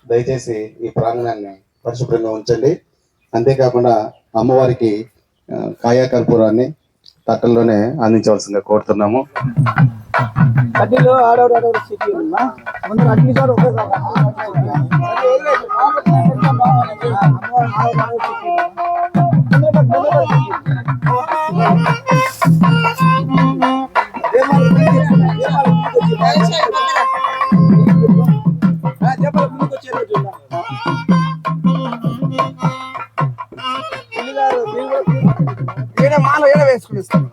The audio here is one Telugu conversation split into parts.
దయచేసి ఈ ప్రాంగణాన్ని పరిశుభ్రంగా ఉంచండి. అంతేకాకుండా అమ్మవారికి కాయా కర్పూరాన్ని తట్టల్లోనే అందించవలసిందిగా కోరుతున్నాము. మాలో ఏడ వేసుకునిస్తాను.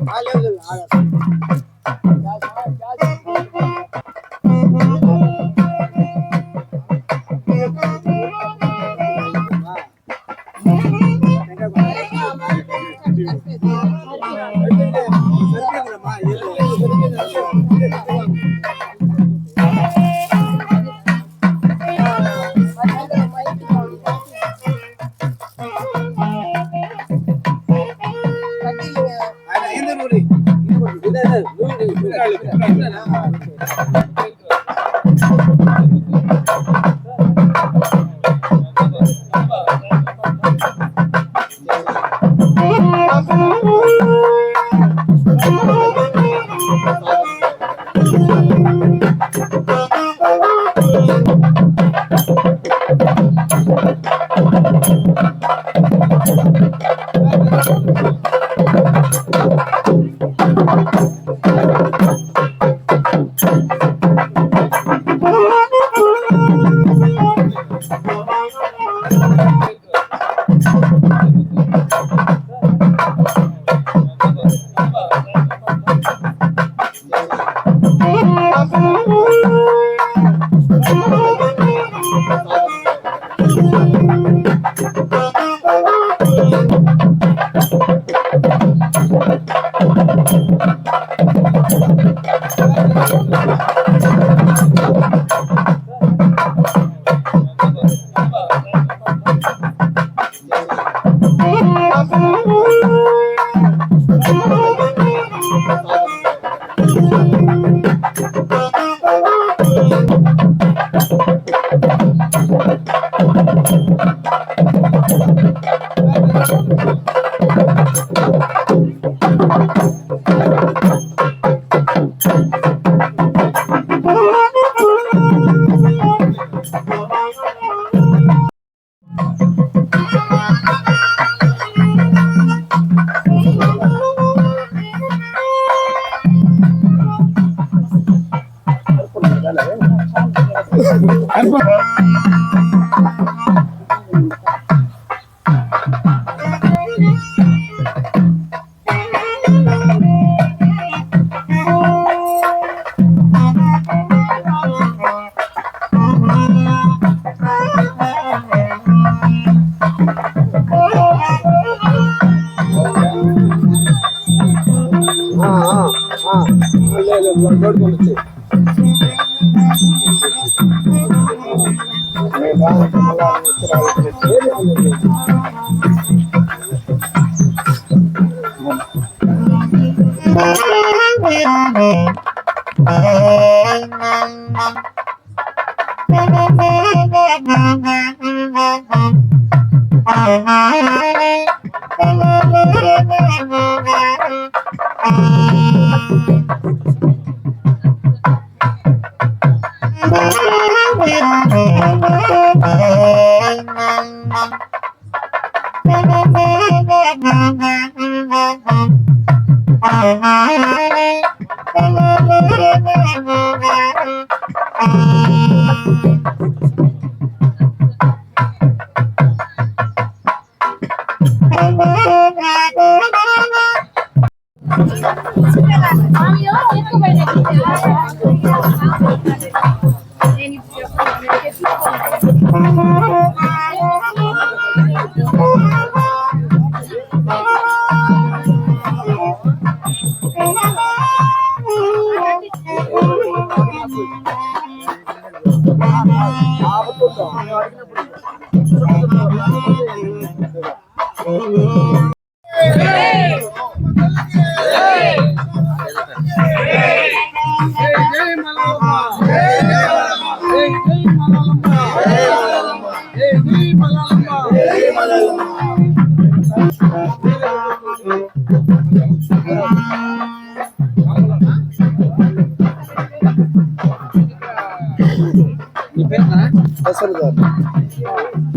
జై మల్లమ్మ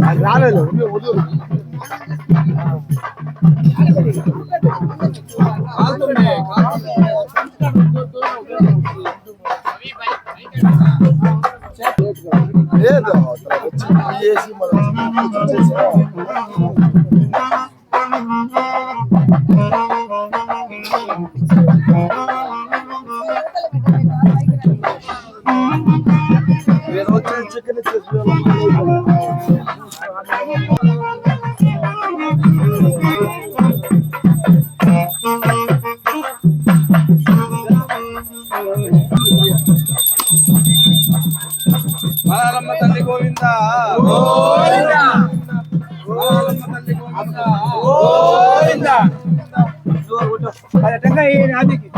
అది రాలేదు వదులు లేదు చేసి చికెన్ మలయాళమ్మ తల్లి గోవిందా గోవిందా మలయాళమ్మ తల్లి గోవిందా గోవిందా అదటంగా ఈ నాదికి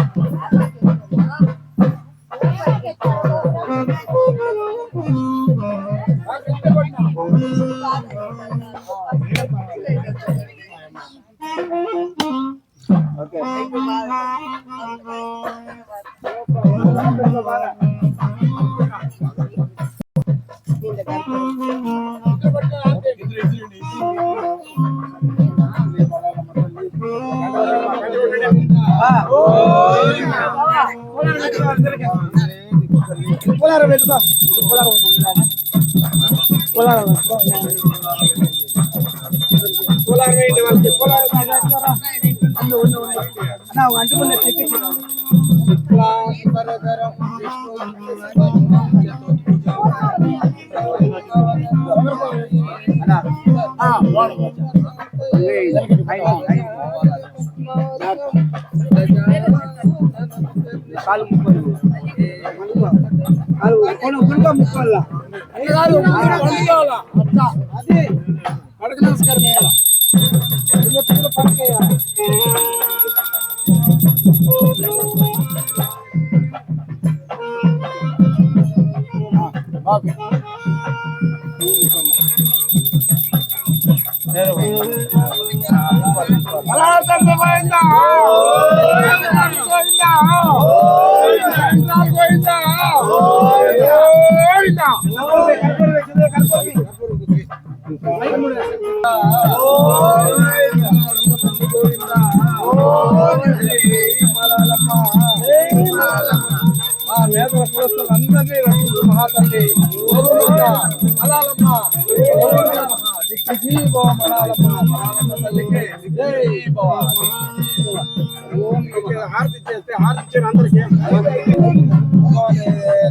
ఓకే అందరినీ రక్షించు మహాతల్లి మలయాళమ్మ హారతి చేస్తే హారతి ఇచ్చారు అందరికి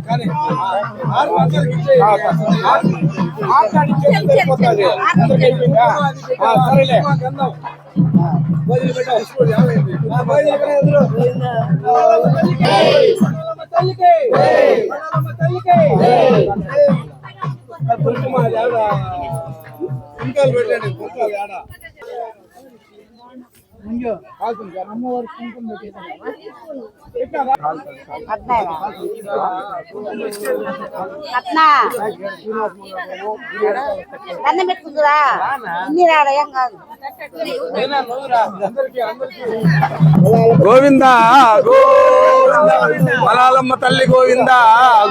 కానీ సరేలే ఇంకా పెట్టండి అమ్మవారి కుంకుమ దండం పెట్టుకుంటురా ఇన్ని రాడా ఏం కాదు గోవిందా మలయాళమ్మ తల్లి గోవిందా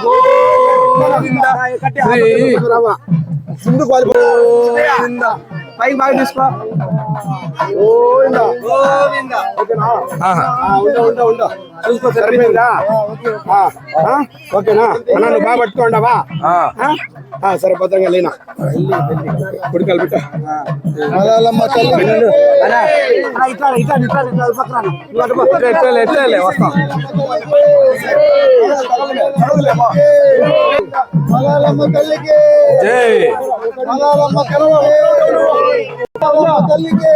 గోవిందా సింధు గోవిందా పైకి బాగా తీసుకో చూసుకో సరిపోయిందా ఓకేనా అన్నా నువ్వు బాగా పట్టుకోండావా సరే భద్రంగా లేనా కుడికాలు పెట్ట మలయాళమ్మ తల్లి మలయాళమ్మ తల్లికి జై మలయాళమ్మ తల్లికి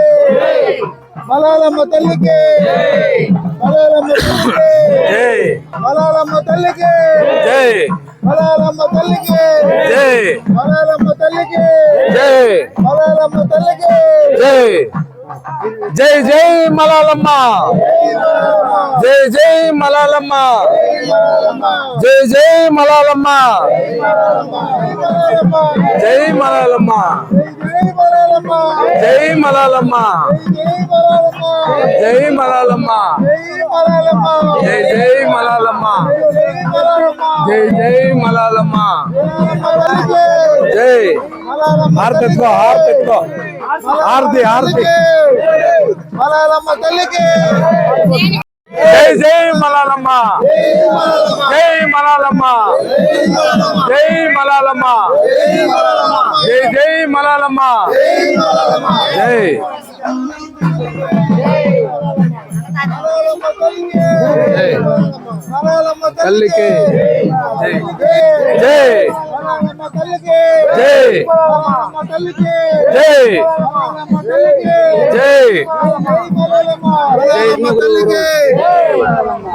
మలయాళమ్మ తల్లికి మలయాళమ్మ తల్లికి మలయాళమ్మ తల్లికి మలయాళమ్మ తల్లికి మలయాళమ్మ తల్లికి మలయాళమ్మ తల్లికి జై జై మలాలమ్మ జై జై మలాలమ్మ జై జై మలాలమ్మ జై మలాలమ్మ జై మలాలమ్మ జై మలాలమ్మ జై జై మలాలమ్మ జై జై మలాలమ్మ జై హారతి ఎత్తుకో హారతి ఎత్తుకో హారతి హారతి మలాలమ్మ తల్లికి జై జై మలాలమ్మ జై మలాలమ్మ జై మలాలమ్మ జై జై మలాలమ్మ జై తల్లికి జై జై జై జై జై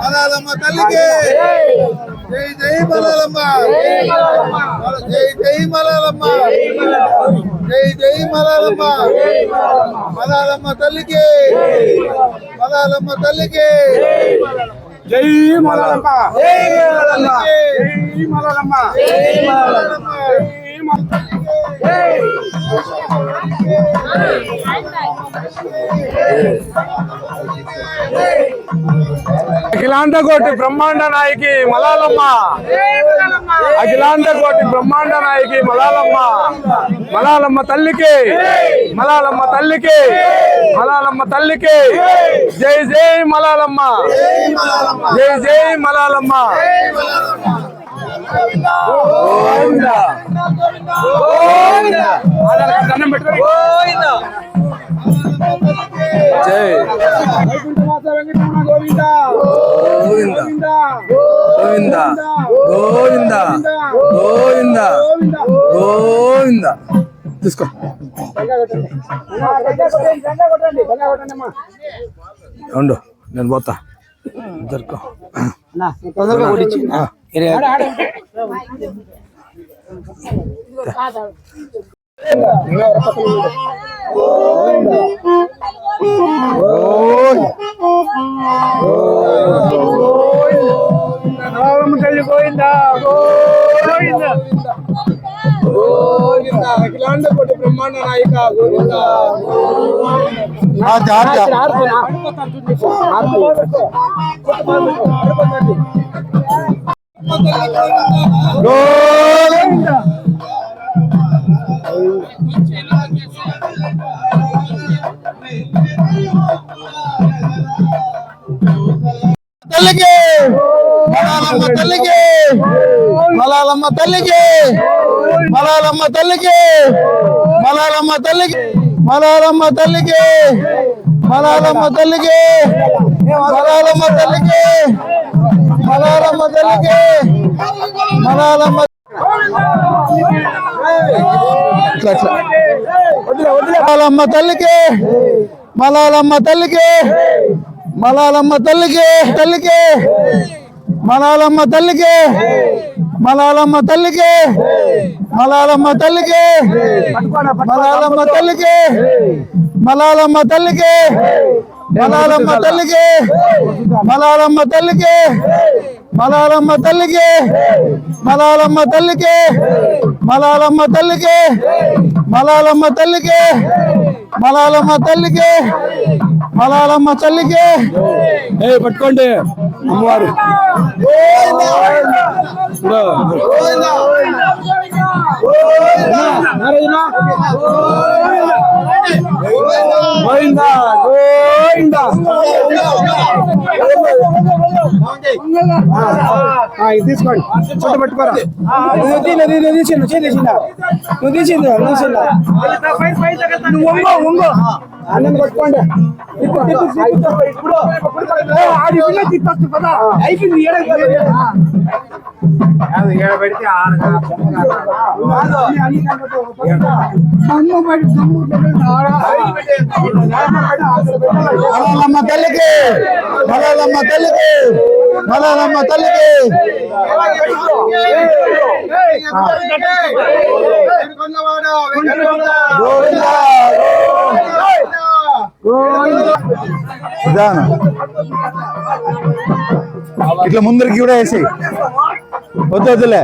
మలాలమ్మ తల్లికి జై జై మలాలమ్మ జై జై మలాలమ్మ జై జై మలాలమ్మ మలాలమ్మ తల్లికి మలాలమ్మ తల్లికి జై మలాలమ్మ జై మలాలమ్మ జై మలాలమ్మ అఖిలాండ కోటి బ్రహ్మాండ నాయకి మలాలమ్మ అఖిలాండ కోటి బ్రహ్మాండ నాయకి మలాలమ్మ మలాలమ్మ తల్లికి మలాలమ్మ తల్లికి మలాలమ్మ తల్లికి జై జై మలాలమ్మ జై జై మలాలమ్మ గోవిందా గోవిందా దండం పెట్టుకో గోవిందా జై గోవిందా గోవిందా గోవిందా గోవిందా గోవిందా తీసుకో ఉండు నేను పోతా దొరకో తొందరగా కొట్టించి అఖిలాండ కోటి బ్రహ్మాండ నాయక గోవిందా గోవిందా తల్లికి మలాలమ్మ తల్లికి మలాలమ్మ తల్లికి మలాలమ్మ తల్లికి మలాలమ్మ తల్లికి మలాలమ్మ తల్లికి మలాలమ్మ తల్లికి మలాలమ్మ తల్లికి మలాలమ్మ తల్లికి మలాలమ్మ మలాలమ్మ తల్లికి మలాలమ్మ తల్లికి మలాలమ్మ తల్లికి తల్లికి మలాలమ్మ తల్లికి మలాలమ్మ తల్లికి మలాలమ్మ తల్లికి మలాలమ్మ తల్లికి మలాలమ్మ తల్లికి మలాలమ్మ తల్లికి మలాలమ్మ తల్లికి మలాలమ్మ తల్లికి మలాలమ్మ తల్లికి మలాలమ్మ తల్లికి మలాలమ్మ తల్లికి మలాలమ్మ తల్లికి మలాలమ్మ తల్లికి ఏ పట్టుకోండి అమ్మవారు గోవిందా గోవిందా ఇది తీసుకోండి చుట్ట పట్టుకోరా నువ్వు తీసిందా నువ్వు తీసిందా నువ్వు ఒంగో అన్నం పట్టుకోండి అయిపోయింది పెడితే మలాలమ్మ తల్లికి మలాలమ్మ తల్లికి మలాలమ్మ తల్లికి గోవిందా నిదానం. ఇట్లా ముందరికి కూడా వేసి వద్దులే.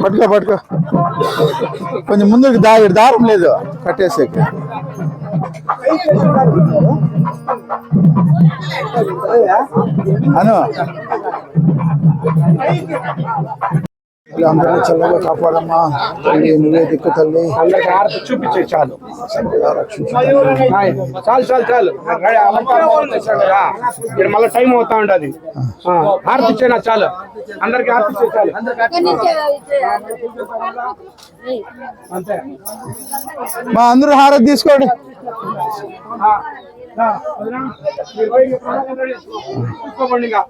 పట్టుకో కొంచెం ముందుకు దారం లేదు కట్టేసే. అను అందరినీ చల్లగా కాపాడమ్మా తల్లి, నువ్వే దిక్కు తల్లి. అందరికి హారతి చూపించే చాలు. చాలు ఇక్కడ మళ్ళీ టైం అవుతా ఉండదు. హారతి ఇచ్చేనా చాలు. అందరికి హారతి ఇచ్చే చాలు. అంతే. మా అందరూ హారతి తీసుకోండి. తీసుకోండి. ఇంకా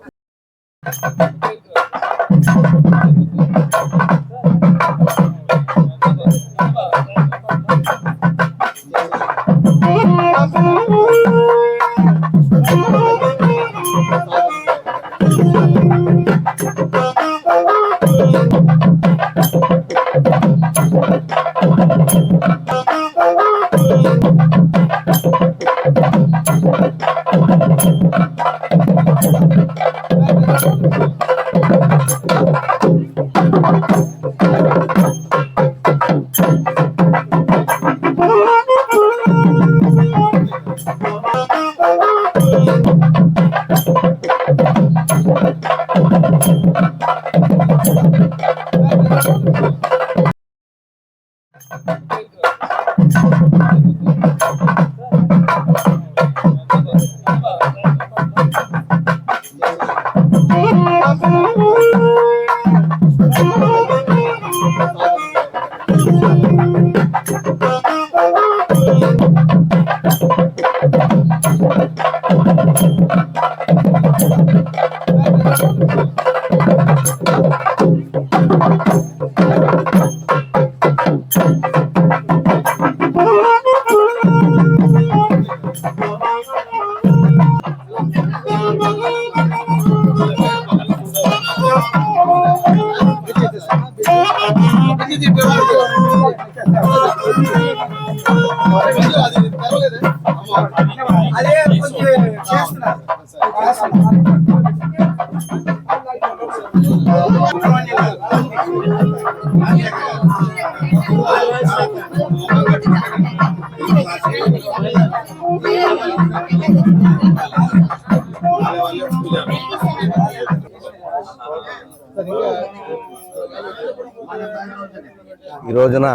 ఈ రోజున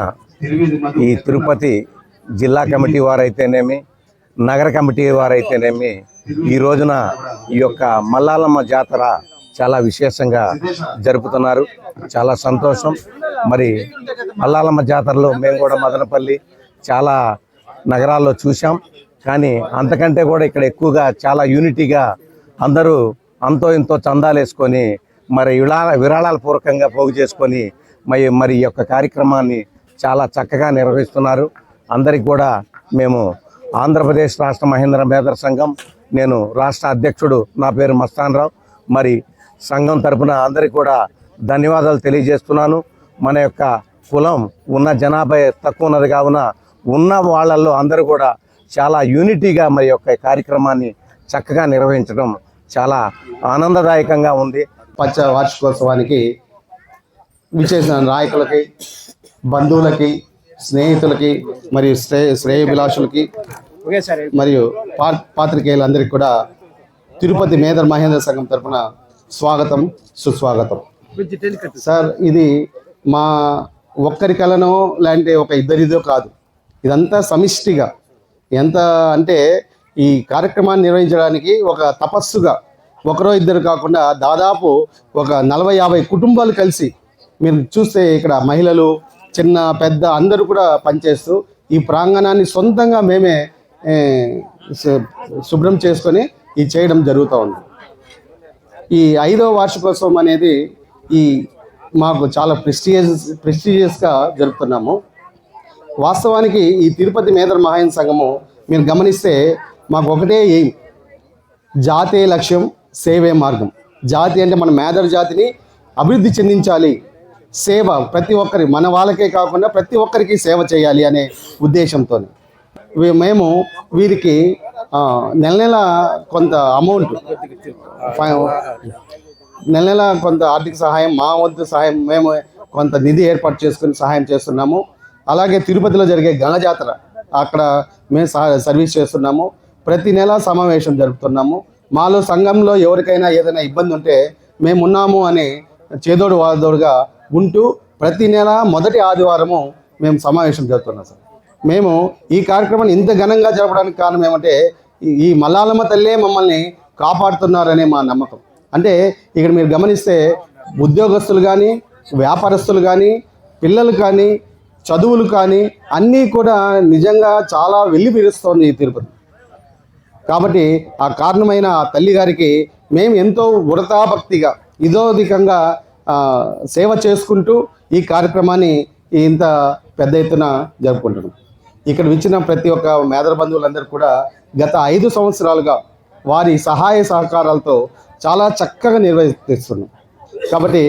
ఈ తిరుపతి జిల్లా కమిటీ వారైతేనేమి, నగర కమిటీ వారైతేనేమి ఈ రోజున ఈ యొక్క మల్లాలమ్మ జాతర చాలా విశేషంగా జరుపుతున్నారు. చాలా సంతోషం. మరి మల్లాలమ్మ జాతరలో మేము కూడా మదనపల్లి చాలా నగరాల్లో చూసాం. కానీ అంతకంటే కూడా ఇక్కడ ఎక్కువగా చాలా యూనిటీగా అందరూ అంతో ఇంతో చందాలు వేసుకొని మరి విరాళాల పూర్వకంగా పోగు చేసుకొని మరి ఈ యొక్క కార్యక్రమాన్ని చాలా చక్కగా నిర్వహిస్తున్నారు. అందరికి కూడా మేము ఆంధ్రప్రదేశ్ రాష్ట్ర మహేంద్ర మేధర్ సంఘం, నేను రాష్ట్ర అధ్యక్షుడు, నా పేరు మస్తాన్ రావు. మరి సంఘం తరపున అందరికీ కూడా ధన్యవాదాలు తెలియజేస్తున్నాను. మన యొక్క కులం ఉన్న జనాభా తక్కువ ఉన్నది కావున ఉన్న వాళ్ళల్లో అందరూ కూడా చాలా యూనిటీగా మరి యొక్క కార్యక్రమాన్ని చక్కగా నిర్వహించడం చాలా ఆనందదాయకంగా ఉంది. పంచ వార్షికోత్సవానికి విచ్చేసిన నాయకులకి, బంధువులకి, స్నేహితులకి మరియు శ్రేయోభిలాషులకి మరియు పాత్రికేయులందరికీ కూడా తిరుపతి మేధర్ మహేంద్ర సంఘం తరఫున స్వాగతం, సుస్వాగతం. సార్, ఇది మా ఒక్కరి కళనో లేదంటే ఒక ఇద్దరిదో కాదు, ఇదంతా సమిష్టిగా. ఎంత అంటే ఈ కార్యక్రమాన్ని నిర్వహించడానికి ఒక తపస్సుగా ఒకరో ఇద్దరు కాకుండా దాదాపు ఒక 40-50 కుటుంబాలు కలిసి, మీరు చూస్తే ఇక్కడ మహిళలు చిన్న పెద్ద అందరూ కూడా పనిచేస్తూ ఈ ప్రాంగణాన్ని సొంతంగా మేమే శుభ్రం చేసుకొని ఇది చేయడం జరుగుతూ ఉంది. ఈ 5వ వార్షికోత్సవం అనేది మాకు చాలా ప్రెస్టీజియస్గా జరుపుతున్నాము. వాస్తవానికి ఈ తిరుపతి మేధర్ మహేంద్ర సంఘము మీరు గమనిస్తే మాకు ఒకటే ఎయిమ్, జాతే లక్ష్యం, సేవే మార్గం. జాతి అంటే మన మేధర్ జాతిని అభివృద్ధి చెందించాలి, సేవ ప్రతి ఒక్కరి మన వాళ్ళకే కాకుండా ప్రతి ఒక్కరికి సేవ చేయాలి అనే ఉద్దేశంతో మేము వీరికి నెల నెల కొంత అమౌంట్ నెల నెల కొంత ఆర్థిక సహాయం మా వంతు సహాయం మేము కొంత నిధి ఏర్పాటు చేసుకుని సహాయం చేస్తున్నాము. అలాగే తిరుపతిలో జరిగే గణజాతర అక్కడ మేము సర్వీస్ చేస్తున్నాము. ప్రతి నెల సమావేశం జరుపుతున్నాము. మాలో సంఘంలో ఎవరికైనా ఏదైనా ఇబ్బంది ఉంటే మేము ఉన్నాము అని చేదోడు వాదోడుగా ఉంటూ ప్రతి నెల మొదటి ఆదివారము మేము సమావేశం జరుపుతున్నాం సార్. మేము ఈ కార్యక్రమాన్ని ఇంత ఘనంగా జరపడానికి కారణం ఏమంటే ఈ మల్లాలమ్మ తల్లే మమ్మల్ని కాపాడుతున్నారనే మా నమ్మకం. అంటే ఇక్కడ మీరు గమనిస్తే ఉద్యోగస్తులు కానీ, వ్యాపారస్తులు కానీ, పిల్లలు కానీ, చదువులు కానీ అన్నీ కూడా నిజంగా చాలా వెల్లివిరుస్తోంది ఈ తిరుపతి. కాబట్టి ఆ కారణమైన ఆ తల్లి గారికి మేము ఎంతో వృతాభక్తిగా ఇదోధికంగా సేవ చేసుకుంటూ ఈ కార్యక్రమాన్ని ఇంత పెద్ద ఎత్తున జరుపుకుంటున్నాం. ఇక్కడ వచ్చిన ప్రతి ఒక్క మేదర బంధువులందరూ కూడా గత 5 సంవత్సరాలుగా వారి సహాయ సహకారాలతో చాలా చక్కగా నిర్వహిస్తున్నాం. కాబట్టి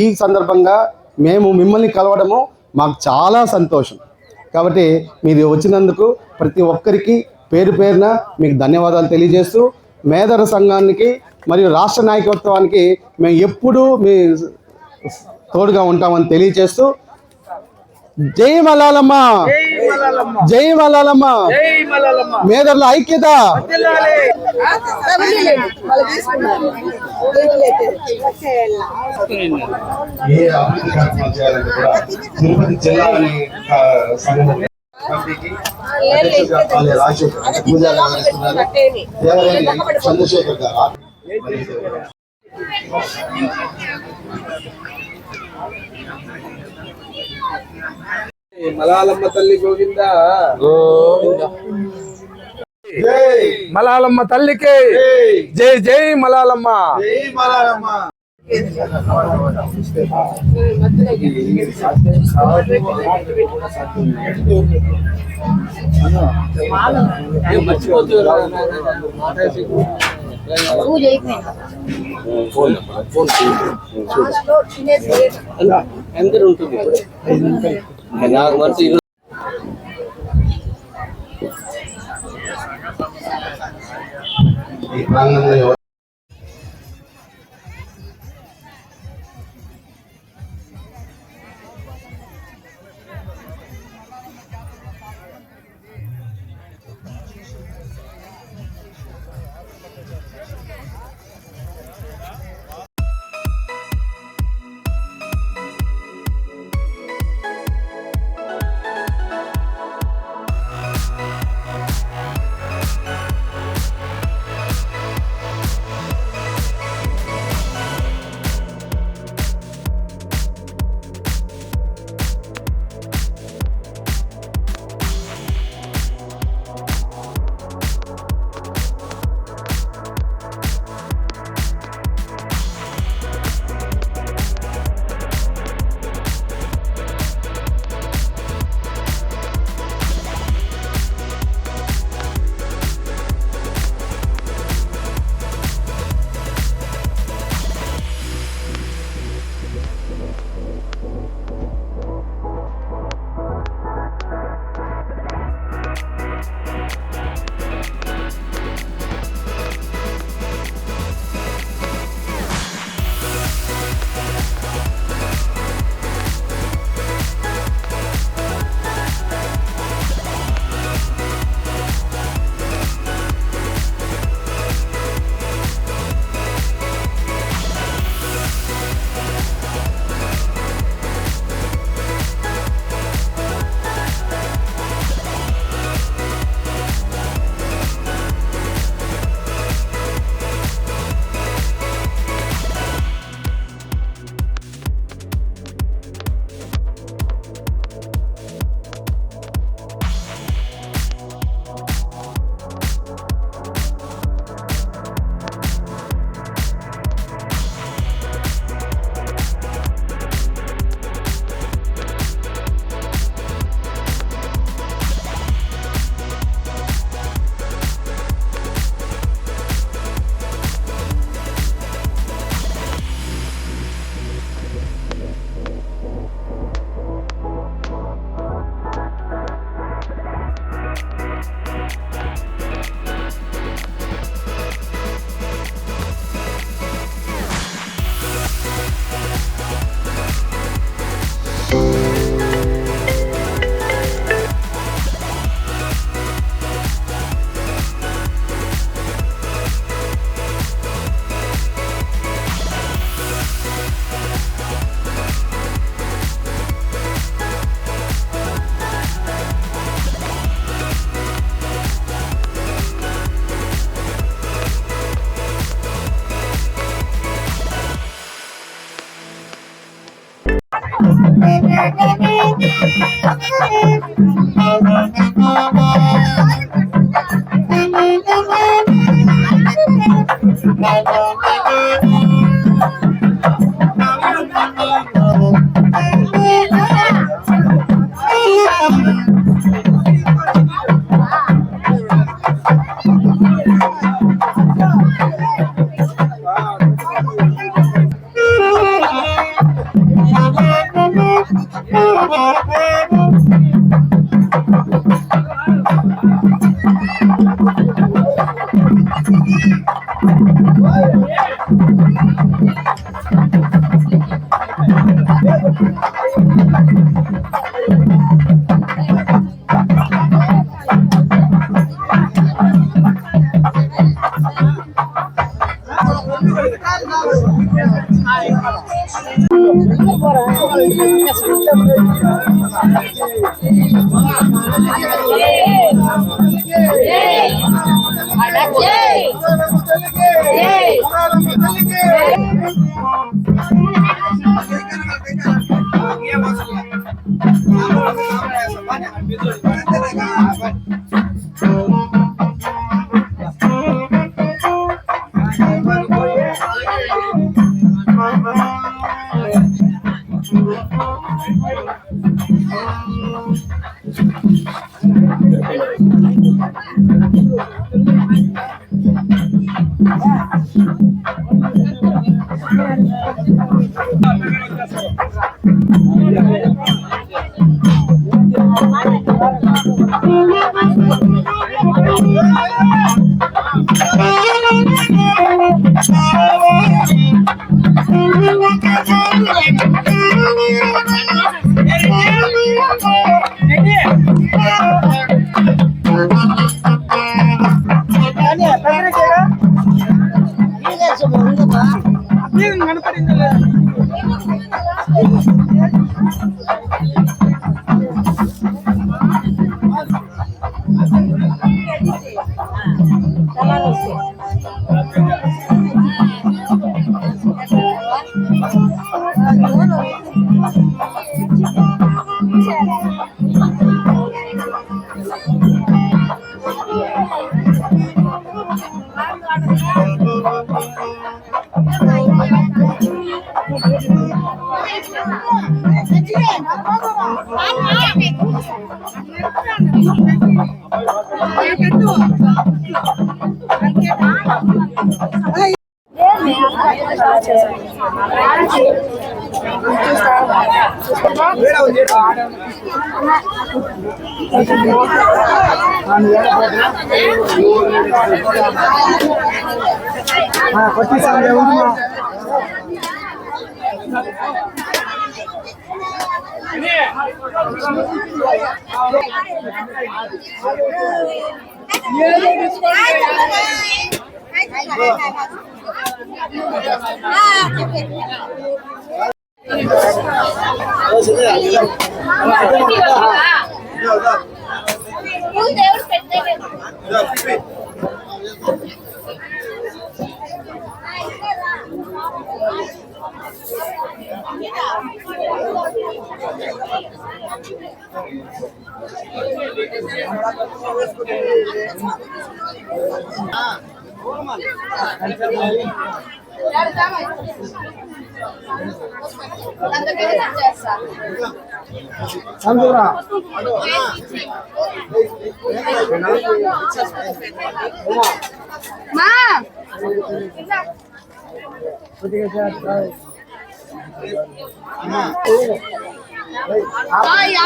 ఈ సందర్భంగా మేము మిమ్మల్ని కలవడము మాకు చాలా సంతోషం. కాబట్టి మీరు వచ్చినందుకు ప్రతి ఒక్కరికి పేరు పేరున మీకు ధన్యవాదాలు తెలియజేస్తూ మేదర సంఘానికి మరియు రాష్ట్ర నాయకత్వానికి మేము ఎప్పుడూ మీ తోడుగా ఉంటామని తెలియజేస్తూ జై మల్లాలమ్మ, జై మల్లాలమ్మ, మేదర్ల ఐక్యత. ఏ అభివృద్ధి కార్యక్రమాలు చేయాలంటే కూడా తిరుపతి జిల్లాని చంద్రశేఖర్ గారు మలాలమ్మ తల్లి గోవింద మలాలమ్మ తల్లికి జై జై మలాలమ్మ. ఎంత ఉంటుంది నాకు మనసు ఈ ప్రాంగణంలో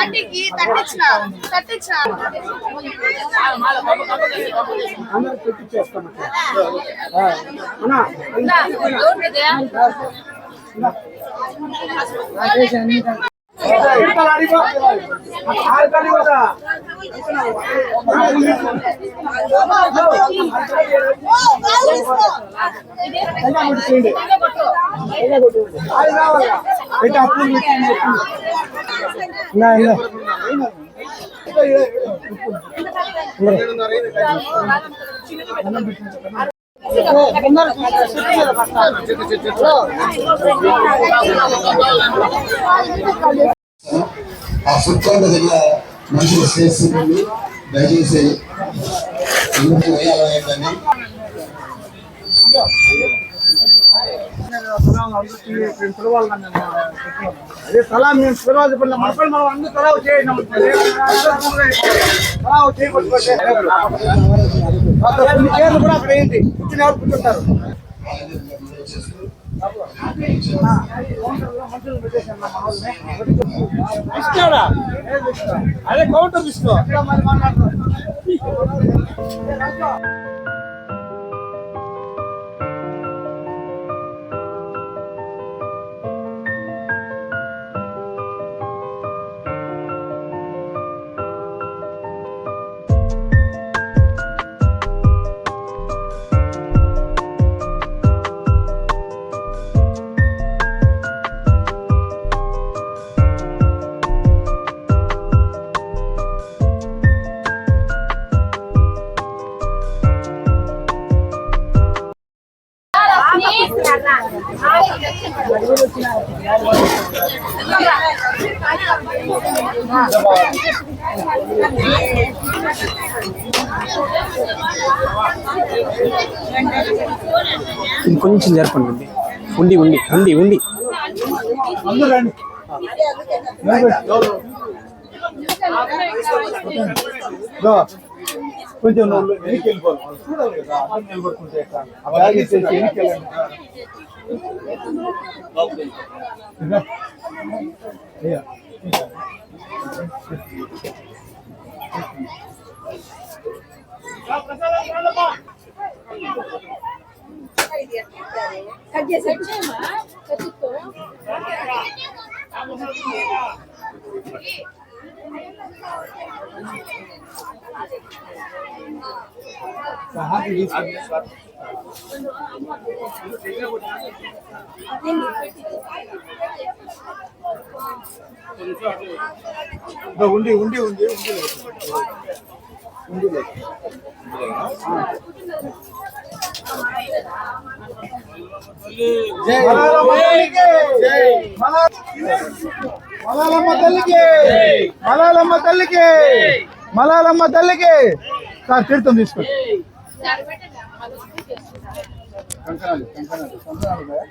ఆంటీకి తట్టించిన ఆ ఫుడ్ కోర్ట్ దగ్గర మనుషులు చేస్తుంది దయచేసి ఎందుకు వేయాలని అదే తలా మేము పిలవాలి మనం అందరూ తలా చేయండి కూడా అక్కడ ఏంటి కూర్చుని ఎవరు కూర్చుంటారు అదే కౌంటర్ తీసుకో కొంచెం జరపండి ఉండి ఉండి ఉండి ఉండి కొంచెం వెనక్కి వెళ్ళిపోవాలి చూడాలి కదా అర్థం నిలబడుకుంటే ఆ బ్యాగ్ ఇచ్చేసి వెనక్కి వెళ్ళండి ఉండి ఉండి ఉండి ఉండి మలాలమ్మ తల్లికి మలాలమ్మ తల్లికి మలాలమ్మ తల్లికి సార్ తీర్థం తీసుకోండి కంకణాలు కంకణాలు కంకణాలు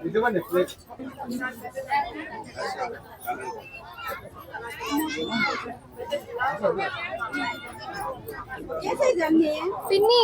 ఇదివ్వండి ప్లేట్ పిన్ని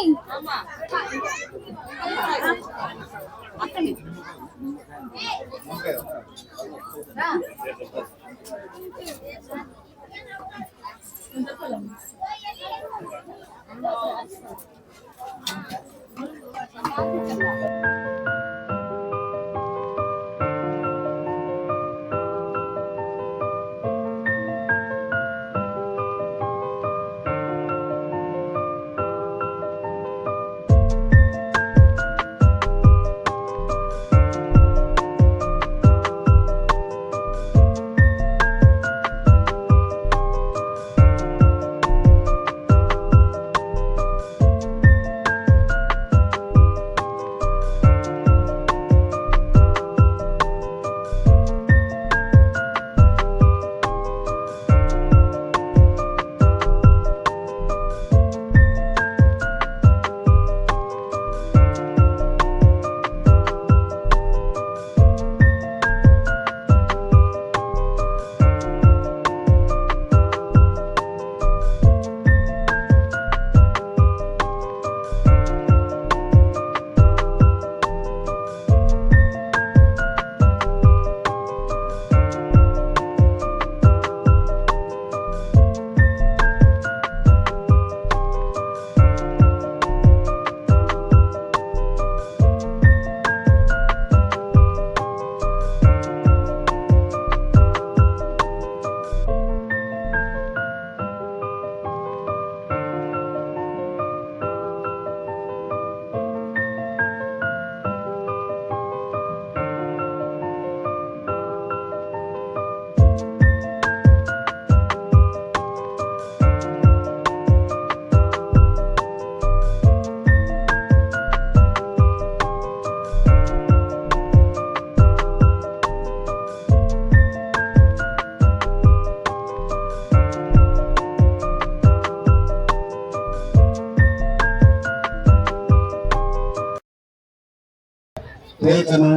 మేకను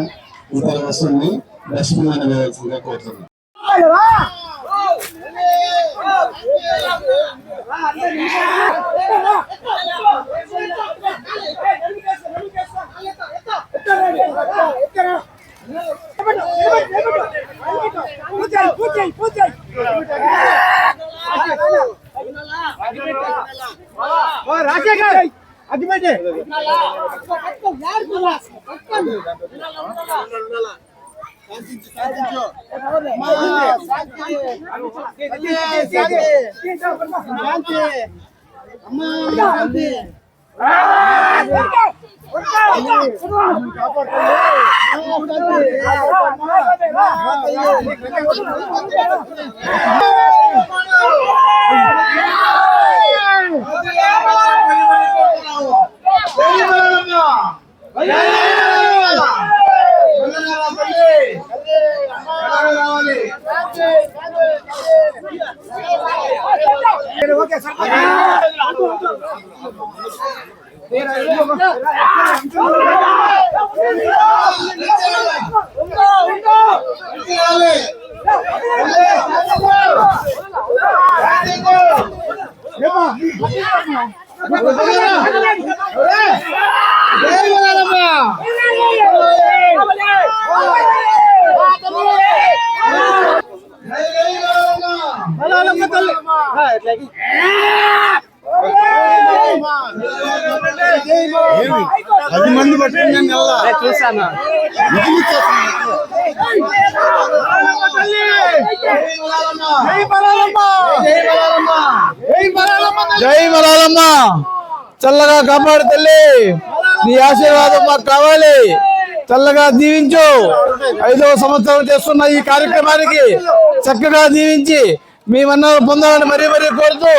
ఇతర వస్తువుల్ని డస్ట్బిన్ అని వేయాల్సిందిగా కోరుతున్నాను. చూసాను. జై మలాలమ్మ, చల్లగా కాపాడు తల్లి, నీ ఆశీర్వాదం మాకు కావాలి, చల్లగా దీవించు. 5వ సంవత్సరం చేస్తున్న ఈ కార్యక్రమానికి చక్కగా దీవించి మీ మన్నలు పొందాలని మరీ మరీ కోరుతూ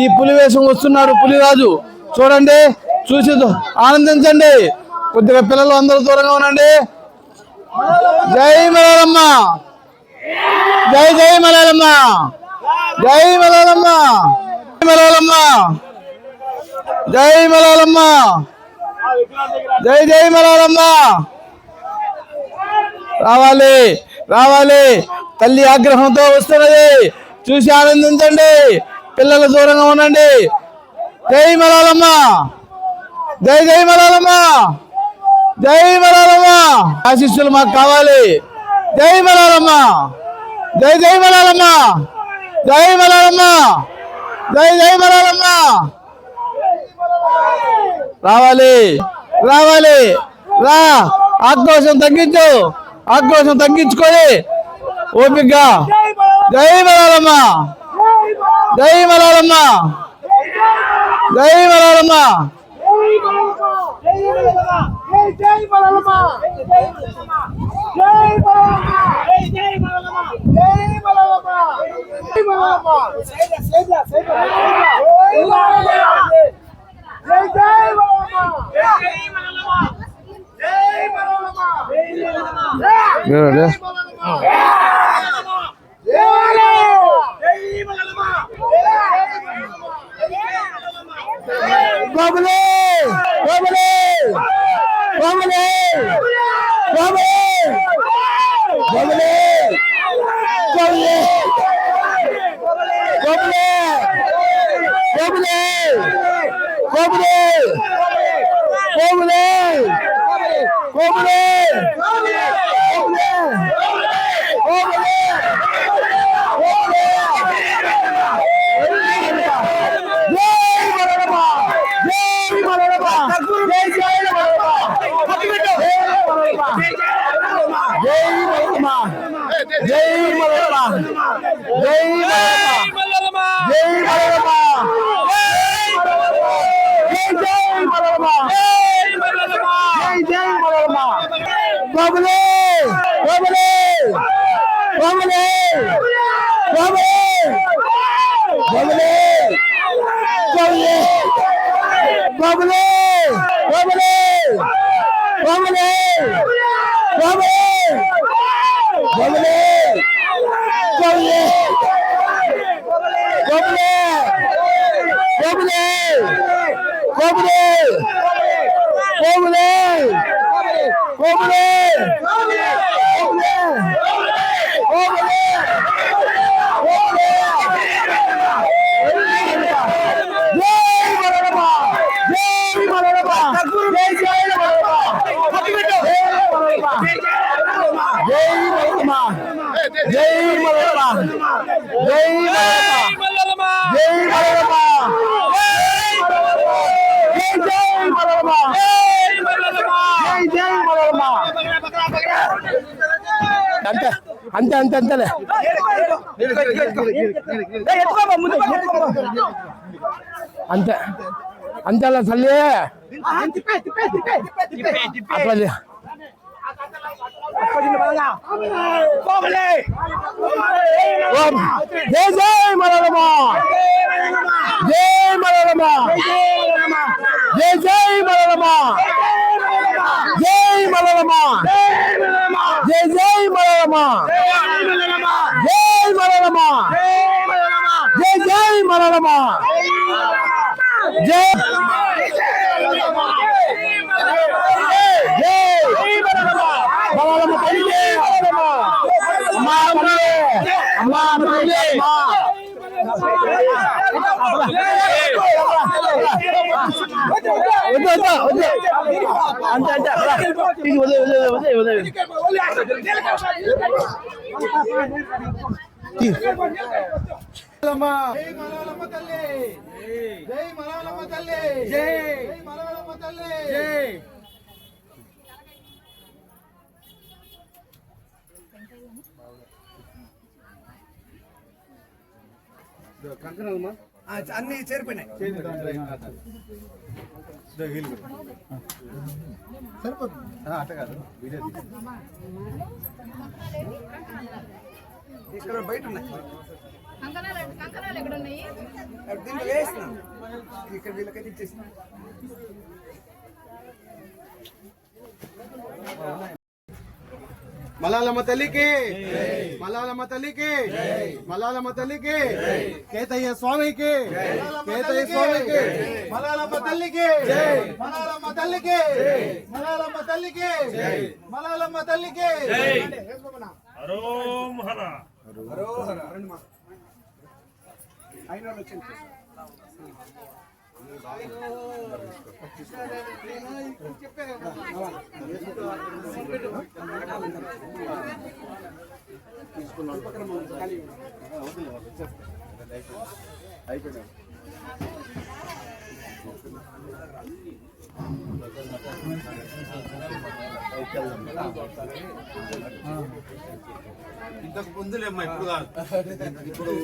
ఈ పులి వేషం వస్తున్నారు పులిరాజు. చూడండి, చూసి ఆనందించండి. కొద్దిగా పిల్లలు అందరూ దూరంగా ఉండండి. జై మలాలమ్మ, జై జై మలాలమ్మ, జై మలాలమ్మ, మలాలమ్మ, జై మలాలమ్మ, జై జై మలాలమ్మ. రావాలి రావాలి, తల్లి ఆగ్రహంతో వస్తున్నది, చూసి ఆనందించండి. పిల్లలు దూరంగా ఉండండి. జై మలాలమ్మ, జై జై మలాలమ్మ, జై మలాలమ్మ. ఆశీస్సులు మాకు కావాలి. జై మలాలమ్మ, జై జై మలాలమ్మ, జై మలాలమ్మ, జై జై మలాలమ్మ. రావాలి రావాలి, రా, ఆక్రోశం తగ్గించు, ఆక్రోశం తగ్గించుకొని ఓపికగా. జై మలాలమ్మ, జై మలాలమ్మ, జై మలాలమ్మ. బాబులే బాబులే బాబులే బాబులే బాబులే బాబులే బాబులే బాబులే బాబులే బాబులే బాబులే అంతే అంతే అంతే అంతేలే అంతే అంతేలా తల్లి అట్లా జై జై మలరమ జై మలరమ జై జై మలరమ జై మలరమ జై జై మలరమ జై మలరమ జై జై మలరమ జై అన్ని చేరిపోయినాయి. ఇక్కడ బయట ఉన్నాయి. కంకణాలు ఎక్కడ ఉన్నాయి? దీంట్లో వేసినాం. ఇక్కడ వీళ్ళకైతే ఇచ్చేసినాం. మలాలమ్మ తల్లికి మలాలమ్మ తల్లికి మలాలమ్మ తల్లికి కేతయ్య స్వామికి కేతయ్య స్వామికి మలాలమ్మ తల్లికి మలాలమ్మ తల్లికి మలాలమ్మ తల్లికి మలాలమ్మ తల్లికి ఇంతకు ముందులేమ్మా, ఇప్పుడు కాదు. ఇప్పుడు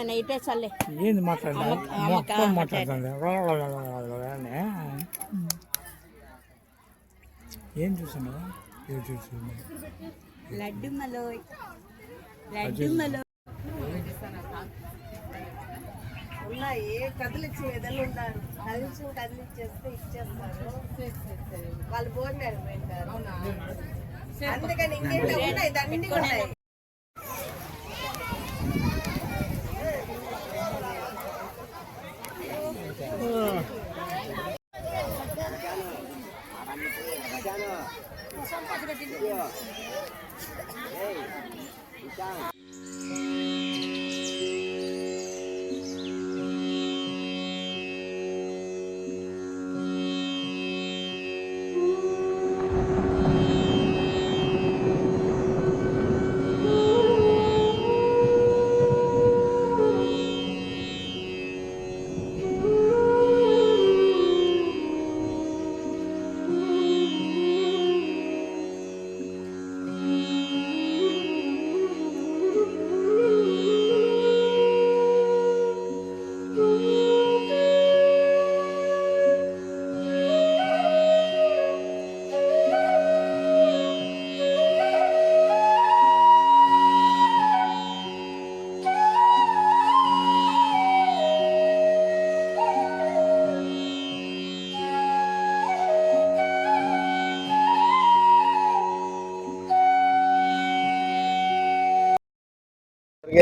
నైటే చల్లే ఏంది మాట్లాడుతుంది ఏం చూస్తున్నావు? ఏం చూస్తున్నా? లడ్డు మలోయ్ లడ్డు మలోయ్ ఉన్నాయి. కదిలిచ్చి ఎదలు ఉన్నారు. కదిలిచ్చేస్తే ఇచ్చేస్తారు. వాళ్ళు భోజనాలు పెట్టారు. అందుకని ఇంకేంటో ఉన్నాయి, దండి ఉన్నాయి.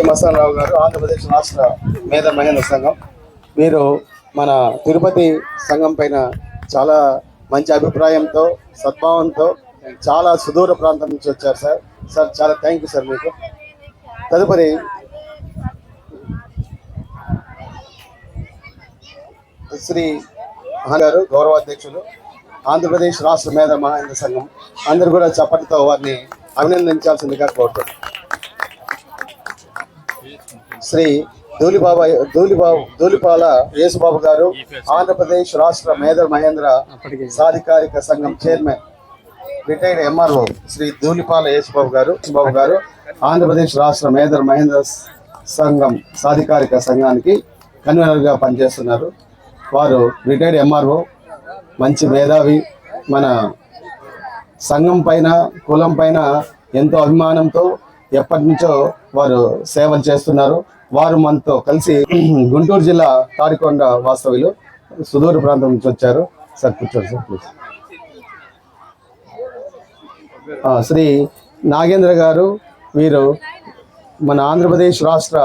మస్తానరావు గారు, ఆంధ్రప్రదేశ్ రాష్ట్ర మేధ మహేంద్ర సంఘం. మీరు మన తిరుపతి సంఘం పైన చాలా మంచి అభిప్రాయంతో, సద్భావంతో చాలా సుదూర ప్రాంతం నుంచి వచ్చారు సార్. సార్ చాలా థ్యాంక్ యూ సార్ మీకు. తదుపరి శ్రీ గారు, గౌరవాధ్యక్షులు, ఆంధ్రప్రదేశ్ రాష్ట్ర మేధ మహేంద్ర సంఘం. అందరూ కూడా చప్పటితో వారిని అభినందించాల్సిందిగా కోరుతారు. శ్రీ ధూళిపాల యేసుబాబు గారు, ఆంధ్రప్రదేశ్ రాష్ట్ర మేధ మహేంద్ర సాధికారిక సంఘం chairman, retired MRO Shri Dhulipala Yesubabu గారు ఆంధ్రప్రదేశ్ రాష్ట్ర మేధ మహేంద్ర సంఘం సాధికారిక సంఘానికి కన్వీనర్గా పనిచేస్తున్నారు. వారు రిటైర్డ్ ఎంఆర్ఓ, మంచి మేధావి, మన సంఘం పైన, కులం పైన ఎంతో అభిమానంతో ఎప్పటి నుంచో వారు సేవలు చేస్తున్నారు. వారు మనతో కలిసి గుంటూరు జిల్లా తాడికొండ వాస్తవ్యులు, సుదూర ప్రాంతం నుంచి వచ్చారు. సార్ కూర్చోండి సార్ ప్లీజ్. శ్రీ నాగేంద్ర గారు, వీరు మన ఆంధ్రప్రదేశ్ రాష్ట్ర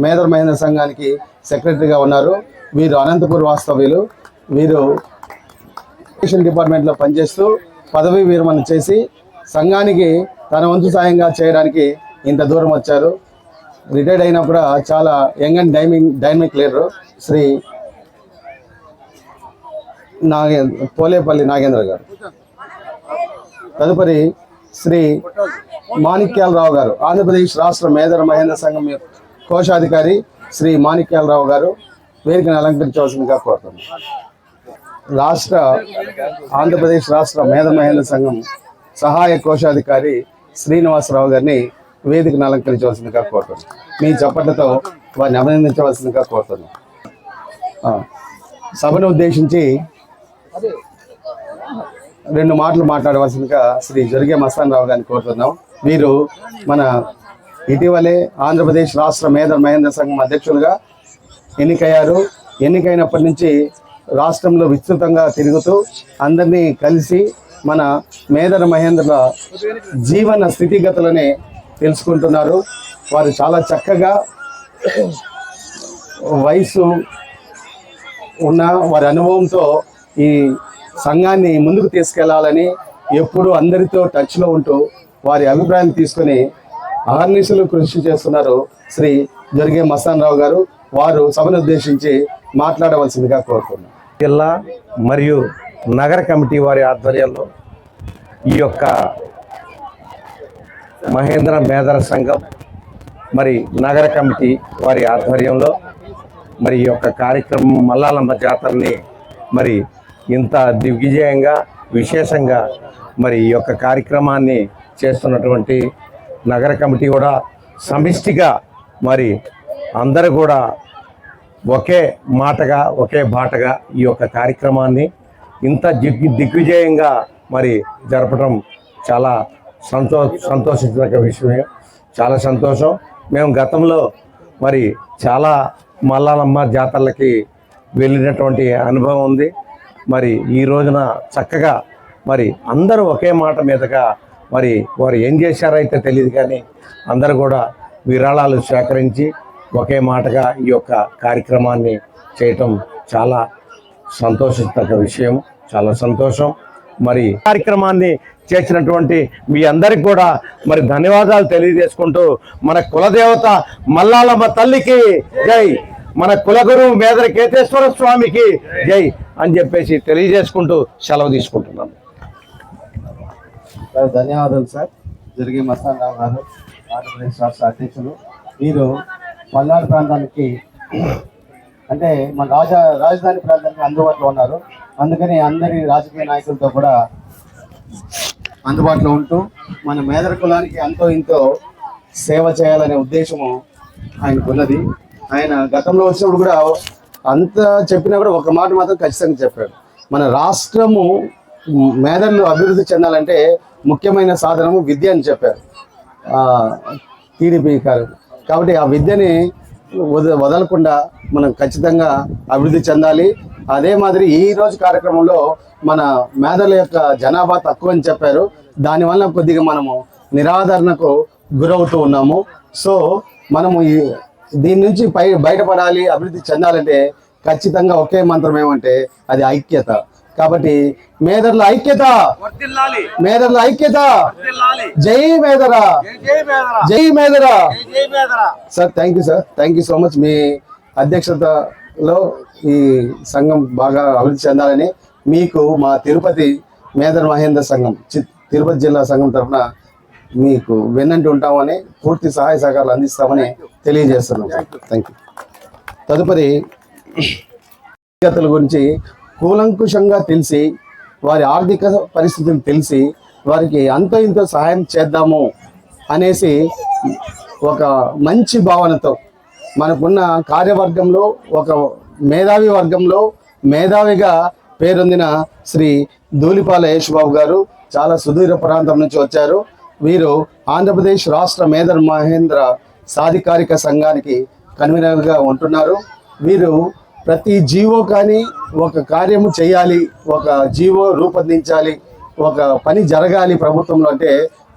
మేధ మహేంద్ర సంఘానికి సెక్రటరీగా ఉన్నారు. వీరు అనంతపూర్ వాస్తవ్యులు. వీరు ఎడ్యుకేషన్ డిపార్ట్మెంట్లో పనిచేస్తూ పదవీ విరమణ చేసి సంఘానికి తన వంతు సాయంగా చేయడానికి ఇంత దూరం వచ్చారు. రిటైర్డ్ అయినా కూడా చాలా young and dynamic leader Shri Polepalli Nagendra గారు. తదుపరి శ్రీ మాణిక్యాలరావు గారు, ఆంధ్రప్రదేశ్ రాష్ట్ర మేధ మహేంద్ర సంఘం కోశాధికారి శ్రీ మాణిక్యాలరావు గారు వేదికను అలంకరించవలసిందిగా కోరుతున్నాను. ఆంధ్రప్రదేశ్ రాష్ట్ర మేధ మహేంద్ర సంఘం సహాయ కోశాధికారి శ్రీనివాసరావు గారిని వేదికను అలంకరించవలసిందిగా కోరుతున్నాను. మీ చప్పట్లతో వారిని అభినందించవలసిందిగా కోరుతున్నాను. సభను ఉద్దేశించి 2 మాటలు మాట్లాడవలసిందిగా శ్రీ జొరిగే మస్తానరావు గారిని కోరుతున్నాం. వీరు మన ఇటీవలే ఆంధ్రప్రదేశ్ రాష్ట్ర మేధ మహేంద్ర సంఘం అధ్యక్షులుగా ఎన్నికయ్యారు. ఎన్నికైనప్పటి నుంచి రాష్ట్రంలో విస్తృతంగా తిరుగుతూ అందరినీ కలిసి మన మేధ మహేంద్రుల జీవన స్థితిగతులని తెలుసుకుంటున్నారు. వారు చాలా చక్కగా వయసు ఉన్న వారి అనుభవంతో ఈ సంఘాన్ని ముందుకు తీసుకెళ్లాలని ఎప్పుడు అందరితో టచ్లో ఉంటూ వారి అభిప్రాయాన్ని తీసుకొని అహర్నిశలు కృషి చేస్తున్నారు శ్రీ జొరిగే మస్తానరావు గారు. వారు సభను ఉద్దేశించి మాట్లాడవలసిందిగా కోరుతున్నాను. జిల్లా మరియు నగర కమిటీ వారి ఆధ్వర్యంలో ఈ యొక్క మహేంద్ర మేధర సంఘం మరి నగర కమిటీ వారి ఆధ్వర్యంలో మరి ఈ యొక్క కార్యక్రమం మల్లాలమ్మ జాతరని మరి ఇంత దిగ్విజయంగా విశేషంగా మరి ఈ యొక్క కార్యక్రమాన్ని చేస్తున్నటువంటి నగర కమిటీ కూడా సమిష్టిగా మరి అందరూ కూడా ఒకే మాటగా ఒకే బాటగా ఈ యొక్క కార్యక్రమాన్ని ఇంత దిగ్విజయంగా మరి జరపడం చాలా సంతోషించదగ్గ విషయం. చాలా సంతోషం. మేము గతంలో మరి చాలా మల్లాలమ్మ జాతరలకి వెళ్ళినటువంటి అనుభవం ఉంది. మరి ఈ రోజున చక్కగా మరి అందరూ ఒకే మాట మీదగా మరి వారు ఏం చేశారైతే తెలియదు కానీ అందరూ కూడా విరాళాలు సేకరించి ఒకే మాటగా ఈ యొక్క కార్యక్రమాన్ని చేయటం చాలా సంతోషించదగ్గ విషయం. చాలా సంతోషం. మరి కార్యక్రమాన్ని చేసినటువంటి మీ అందరికి కూడా మరి ధన్యవాదాలు తెలియజేసుకుంటూ మన కులదేవత మల్లాలమ్మ తల్లికి జై, మన కులగురు మేదర కేతేశ్వర స్వామికి జై అని చెప్పేసి తెలియజేసుకుంటూ సెలవు తీసుకుంటున్నాను. ధన్యవాదాలు సార్. జొరిగే మస్తానరావు గారు, ఆంధ్రప్రదేశ్ రాష్ట్ర అధ్యక్షులు. వీరు పల్నాడు ప్రాంతానికి అంటే మన రాజధాని ప్రాంతానికి అందుబాటులో ఉన్నారు. అందుకని అందరి రాజకీయ నాయకులతో కూడా అందుబాటులో ఉంటూ మన మేదర కులానికి అంతో ఇంతో సేవ చేయాలనే ఉద్దేశము ఆయనకున్నది. ఆయన గతంలో వచ్చినప్పుడు కూడా అంత చెప్పినా కూడా ఒక మాట మాత్రం ఖచ్చితంగా చెప్పాడు. మన రాష్ట్రము మేదర్లు అభివృద్ధి చెందాలంటే ముఖ్యమైన సాధనము విద్య అని చెప్పారు టీడీపీ గారు. కాబట్టి ఆ విద్యని వదలకుండా మనం ఖచ్చితంగా అభివృద్ధి చెందాలి. అదే మాదిరి ఈ రోజు కార్యక్రమంలో మన మేధల యొక్క జనాభా తక్కువ అని చెప్పారు. దానివల్ల కొద్దిగా మనము నిరాదరణకు గురవుతూ ఉన్నాము. సో మనము దీని నుంచి బయటపడాలి, అభివృద్ధి చెందాలంటే ఖచ్చితంగా ఒకే మంత్రం ఏమంటే అది ఐక్యత. కాబట్టి మేదర్ల ఐక్యత, మేదర్ల ఐక్యత, జై మేదర, జై Medara. Sir thank you sir, thank you so much. మీ అధ్యక్షతలో ఈ సంఘం బాగా అభివృద్ధి చెందాలని మీకు మా తిరుపతి మేదర్ మహేందర్ సంఘం తిరుపతి జిల్లా సంఘం తరఫున మీకు వెన్నంటి ఉంటామని, పూర్తి సహాయ సహకారాలు అందిస్తామని తెలియజేస్తున్నాం. Thank you. తదుపరి వ్యక్తుల గురించి కూలంకుషంగా తెలిసి, వారి ఆర్థిక పరిస్థితిని తెలిసి వారికి అంతో ఇంతో సహాయం చేద్దాము అనేసి ఒక మంచి భావనతో మనకున్న కార్యవర్గంలో ఒక మేధావి వర్గంలో మేధావిగా పేరొందిన శ్రీ ధూళిపాల యేసుబాబు గారు చాలా సుదూర ప్రాంతం నుంచి వచ్చారు. వీరు ఆంధ్రప్రదేశ్ రాష్ట్ర మేదర్ మహేంద్ర సాధికారిక సంఘానికి కన్వీనర్గా ఉంటున్నారు. వీరు ప్రతి జీవో కానీ ఒక కార్యము చేయాలి, ఒక జీవో రూపొందించాలి, ఒక పని జరగాలి ప్రభుత్వంలో అంటే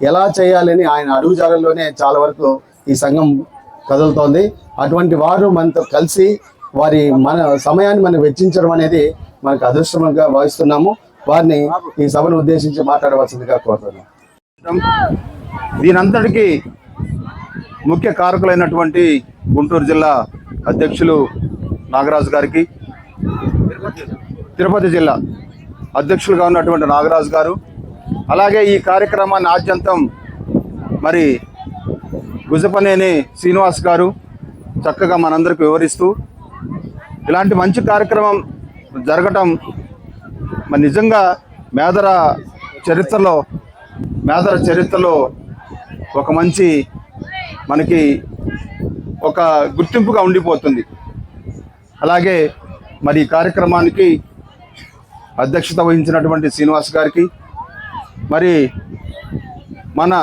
ఎలా చేయాలని ఆయన అడుగుజాడల్లోనే చాలా వరకు ఈ సంఘం కదులుతోంది. అటువంటి వారు మనతో కలిసి మన సమయాన్ని మనం వెచ్చించడం అనేది మనకు అదృష్టంగా భావిస్తున్నాము. వారిని ఈ సభను ఉద్దేశించి మాట్లాడవలసిందిగా కోరుతున్నాం. దీనంతటికీ ముఖ్య కారకులైనటువంటి గుంటూరు జిల్లా అధ్యక్షులు నాగరాజు గారికి, తిరుపతి జిల్లా అధ్యక్షులుగా ఉన్నటువంటి నాగరాజు గారు, అలాగే ఈ కార్యక్రమాన్ని ఆద్యంతం మరి గుజపనేని శ్రీనివాస్ గారు చక్కగా మనందరికి వివరిస్తూ ఇలాంటి మంచి కార్యక్రమం జరగటం మరి నిజంగా మేదర చరిత్రలో ఒక మంచి మనకి ఒక గుర్తింపుగా ఉండిపోతుంది. అలాగే మరి ఈ కార్యక్రమానికి అధ్యక్షత వహించినటువంటి శ్రీనివాస్ గారికి, మరి మన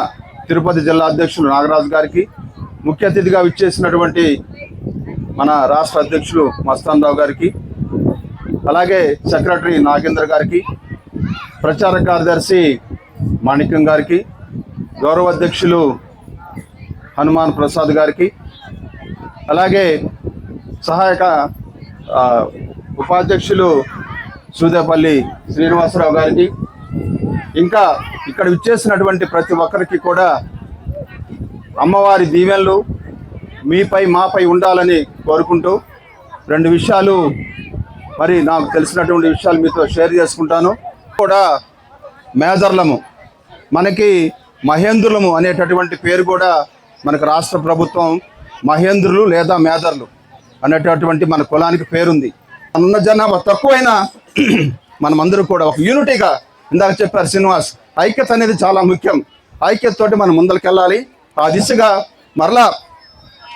తిరుపతి జిల్లా అధ్యక్షులు నాగరాజు గారికి, ముఖ్య అతిథిగా విచ్చేసినటువంటి మన రాష్ట్ర అధ్యక్షులు మస్తాన్ రావు గారికి, అలాగే సెక్రటరీ నాగేంద్ర గారికి, ప్రచార కార్యదర్శి మాణిక్యం గారికి, గౌరవ అధ్యక్షులు హనుమాన్ ప్రసాద్ గారికి, అలాగే సహాయక ఉపాధ్యక్షులు సూదేపల్లి శ్రీనివాసరావు గారికి, ఇంకా ఇక్కడ విచ్చేసినటువంటి ప్రతి ఒక్కరికి కూడా అమ్మవారి దీవెనలు మీపై మాపై ఉండాలని కోరుకుంటూ 2 విషయాలు మరి నాకు తెలిసినటువంటి విషయాలు మీతో షేర్ చేసుకుంటాను. కూడా మేదర్లము, మనకి మహేంద్రులము అనేటటువంటి పేరు కూడా మనకు రాష్ట్ర ప్రభుత్వం మహేంద్రులు లేదా మేదర్లు అనేటటువంటి మన కులానికి పేరుంది. ఉన్న జనాభా తక్కువైనా మనమందరూ కూడా ఒక యూనిటీగా, ఇందాక చెప్పారు శ్రీనివాస్, ఐక్యత అనేది చాలా ముఖ్యం. ఐక్యతతోటి మనం ముందరికెళ్ళాలి. ఆ దిశగా మరలా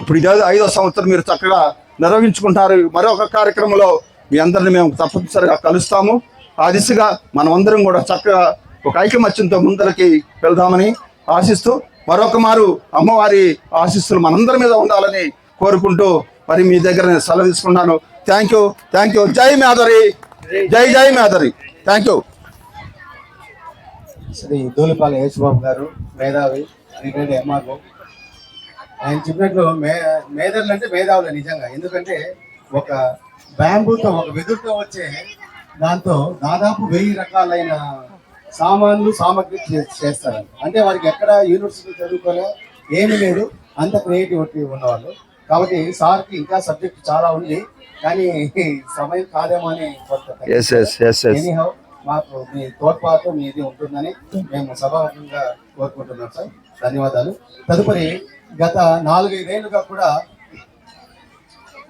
ఇప్పుడు ఇదే 5వ సంవత్సరం మీరు చక్కగా నిర్వహించుకుంటారు. మరొక కార్యక్రమంలో మీ అందరిని మేము తప్పనిసరిగా కలుస్తాము. ఆ దిశగా మనమందరం కూడా చక్కగా ఒక ఐకమత్యంతో ముందరికి వెళ్దామని ఆశిస్తూ మరొక మారు అమ్మవారి ఆశీస్సులు మనందరి మీద ఉండాలని కోరుకుంటూ మరి మీ దగ్గర నేను సెలవు తీసుకున్నాను. Thank you. జై మేదరి, జై మేదరి. Thank you. శ్రీ ధూళిపాల యేసుబాబు గారు మేధావి, రిటైర్డ్ ఎంఆర్ఓ. ఆయన చెప్పినట్లు మేదర్లు అంటే మేధావులు నిజంగా. ఎందుకంటే ఒక బ్యాంబూతో, ఒక వెదురుతో వచ్చే దాంతో దాదాపు 1000 రకాలైన సామాగ్రి చేస్తారు. అంటే వారికి ఎక్కడ యూనివర్సిటీ చదువుకోలే, ఏమీ లేదు, అంత క్రియేటివిటీ ఉన్నవాళ్ళు. కాబట్టి సార్కి ఇంకా సబ్జెక్ట్ చాలా ఉంది, కానీ సమయం కాదేమో అని ఎనీహౌ మాకు మీ తోడ్పాటు మీది ఉంటుందని మేము సభాముఖంగా కోరుకుంటున్నాం సార్. ధన్యవాదాలు. తదుపరి గత 4-5 ఏళ్ళుగా కూడా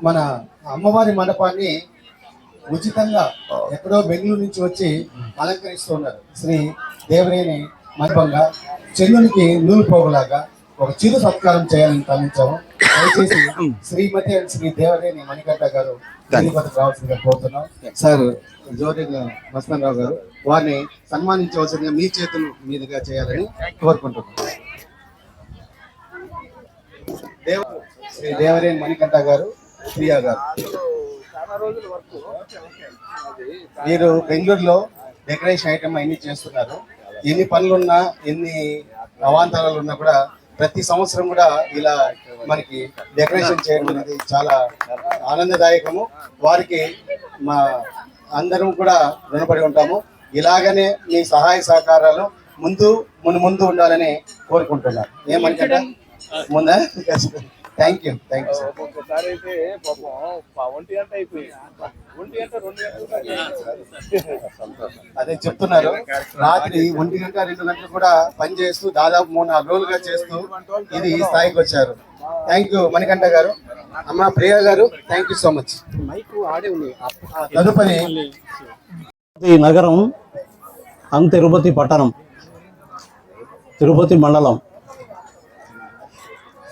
మన అమ్మవారి మండపాన్ని ఉచితంగా ఎక్కడో బెంగళూరు నుంచి వచ్చి అలంకరిస్తూ ఉన్నారు. శ్రీ దేవరేని మండపంగా చెన్నునికి నూలు పోగులాగా ఒక చిరు సత్కారం చేయాలని తలంచాము. దయచేసి శ్రీమతి అండ్ శ్రీ దేవరేని మణికంఠ గారు రావాల్సిందిగా కోరుతున్నాం. సార్ జోడి మస్తాన్ రావు గారు వారిని సన్మానించవలసిందిగా మీ చేతులు మీదుగా చేయాలని కోరుకుంటున్నాం. శ్రీ దేవరేని మణికంఠ గారు, ప్రియా గారు, మీరు బెంగళూరులో డెకరేషన్ ఐటమ్ అన్ని చేస్తున్నారు. ఎన్ని పనులున్నా, ఎన్ని అవాంతరాలు ఉన్నా కూడా ప్రతి సంవత్సరం కూడా ఇలా మనకి డెకరేషన్ చేయడం అనేది చాలా ఆనందదాయకము. వారికి మా అందరం కూడా రుణపడి ఉంటాము. ఇలాగనే మీ సహాయ సహకారాలు ముందు ఉండాలని కోరుకుంటున్నాను. ఏమంటారా ముందా? Thank you sir. అదే చెప్తున్నారు, రాత్రి 1 గంట 2 గంటలు కూడా పనిచేస్తూ దాదాపు 3-4 రోజులుగా చేస్తూ ఇది ఈ స్థాయికి వచ్చారు. థ్యాంక్ యూ మణికంఠ గారు. అమ్మ ప్రియా గారు, థ్యాంక్ యూ సో మచ్. తదుపరి నగరం తిరుపతి పట్టణం, తిరుపతి మండలం